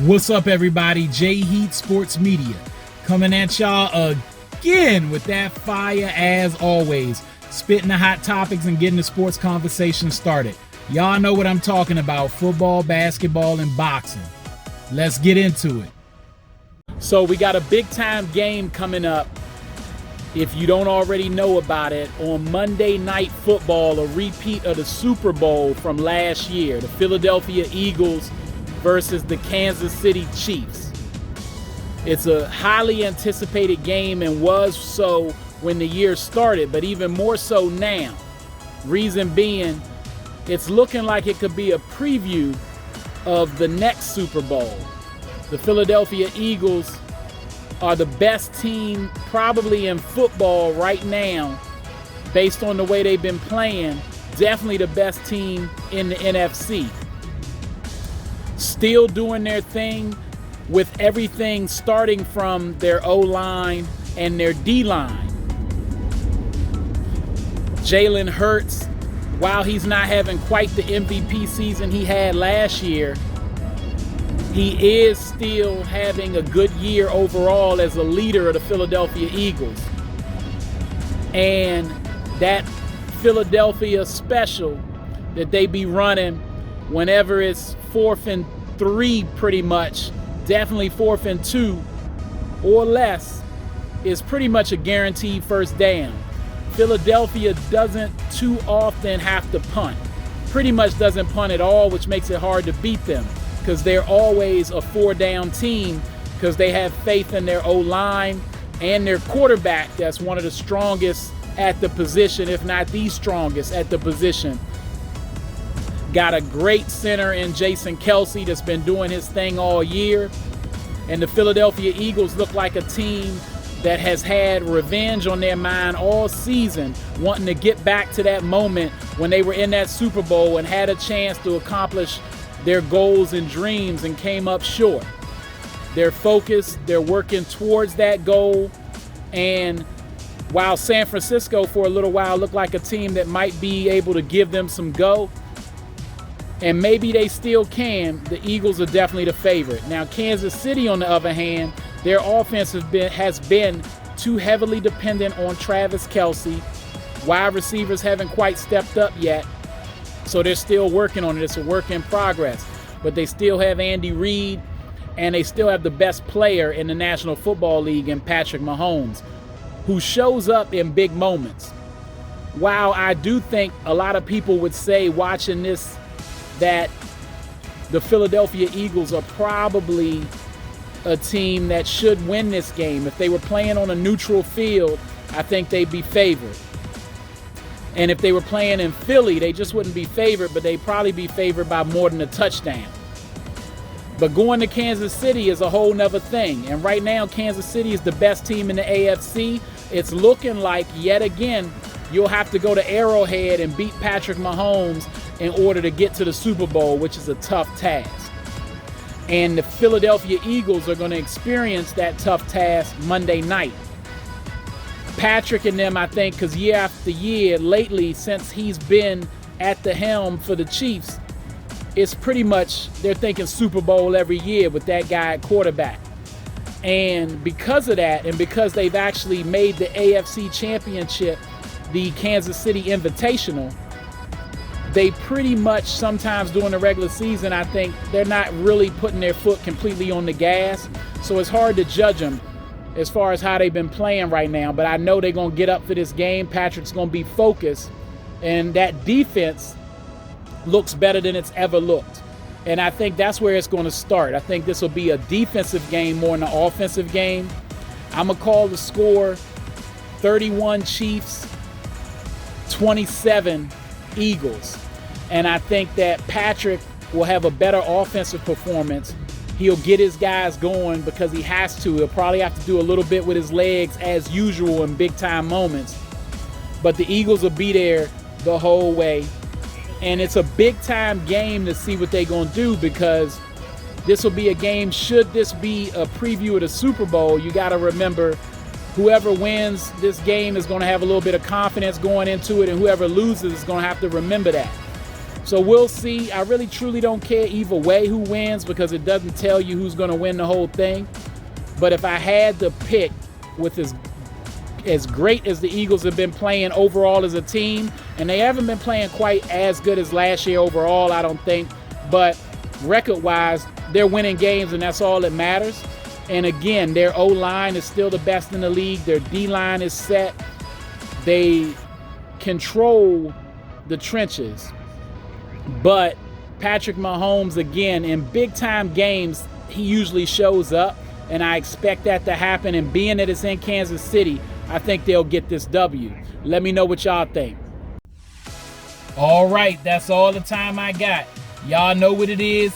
What's up, everybody? J Heat Sports Media coming at y'all again with that fire as always, spitting the hot topics and getting the sports conversation started. Y'all know what I'm talking about: football, basketball, and boxing. Let's get into it. So we got a big time game coming up. If you don't already know about it, on Monday Night Football, a repeat of the Super Bowl from last year, the Philadelphia Eagles versus the Kansas City Chiefs. It's a highly anticipated game and was so when the year started, but even more so now. Reason being, it's looking like it could be a preview of the next Super Bowl. The Philadelphia Eagles are the best team probably in football right now, based on the way they've been playing. Definitely the best team in the NFC. Still doing their thing with everything starting from their O-line and their D-line. Jalen Hurts, while he's not having quite the MVP season he had last year, he is still having a good year overall as a leader of the Philadelphia Eagles. And that Philadelphia special that they be running whenever it's 4th and 3 pretty much, definitely 4th and 2 or less, is pretty much a guaranteed first down. Philadelphia doesn't too often have to punt. Pretty much doesn't punt at all, which makes it hard to beat them because they're always a 4-down team because they have faith in their O-line and their quarterback that's one of the strongest at the position, if not the strongest at the position. Got a great center in Jason Kelce that's been doing his thing all year. And the Philadelphia Eagles look like a team that has had revenge on their mind all season, wanting to get back to that moment when they were in that Super Bowl and had a chance to accomplish their goals and dreams and came up short. They're focused, they're working towards that goal. And while San Francisco for a little while looked like a team that might be able to give them some go, and maybe they still can, the Eagles are definitely the favorite. Now, Kansas City, on the other hand, their offense has been too heavily dependent on Travis Kelce. Wide receivers haven't quite stepped up yet, so they're still working on it. It's a work in progress. But they still have Andy Reid, and they still have the best player in the National Football League in Patrick Mahomes, who shows up in big moments. While I do think a lot of people would say watching this that the Philadelphia Eagles are probably a team that should win this game. If they were playing on a neutral field, I think they'd be favored. And if they were playing in Philly, they just wouldn't be favored, but they'd probably be favored by more than a touchdown. But going to Kansas City is a whole nother thing. And right now, Kansas City is the best team in the AFC. It's looking like, yet again, you'll have to go to Arrowhead and beat Patrick Mahomes in order to get to the Super Bowl, which is a tough task. And the Philadelphia Eagles are going to experience that tough task Monday night. Patrick and them, I think, because year after year, lately, since he's been at the helm for the Chiefs, it's pretty much, they're thinking Super Bowl every year with that guy at quarterback. And because of that, and because they've actually made the AFC Championship the Kansas City Invitational, they pretty much sometimes during the regular season, I think they're not really putting their foot completely on the gas. So it's hard to judge them as far as how they've been playing right now. But I know they're going to get up for this game. Patrick's going to be focused. And that defense looks better than it's ever looked. And I think that's where it's going to start. I think this will be a defensive game more than an offensive game. I'm going to call the score 31 Chiefs, 27 Eagles. And I think that Patrick will have a better offensive performance. He'll get his guys going because he has to. He'll probably have to do a little bit with his legs as usual in big-time moments. But the Eagles will be there the whole way. And it's a big-time game to see what they're going to do, because this will be a game, should this be a preview of the Super Bowl, you got to remember whoever wins this game is going to have a little bit of confidence going into it, and whoever loses is going to have to remember that. So we'll see. I really truly don't care either way who wins, because it doesn't tell you who's going to win the whole thing. But if I had to pick, with as great as the Eagles have been playing overall as a team, and they haven't been playing quite as good as last year overall, I don't think, but record-wise, they're winning games, and that's all that matters. And again, their O-line is still the best in the league. Their D-line is set. They control the trenches. But Patrick Mahomes, again, in big-time games, he usually shows up, and I expect that to happen. And being that it's in Kansas City, I think they'll get this W. Let me know what y'all think. All right, that's all the time I got. Y'all know what it is,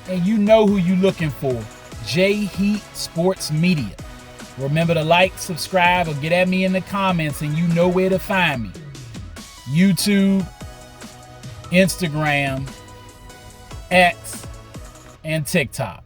and you know who you looking for. J-Heat Sports Media. Remember to like, subscribe, or get at me in the comments, and you know where to find me. YouTube, Instagram, X, and TikTok.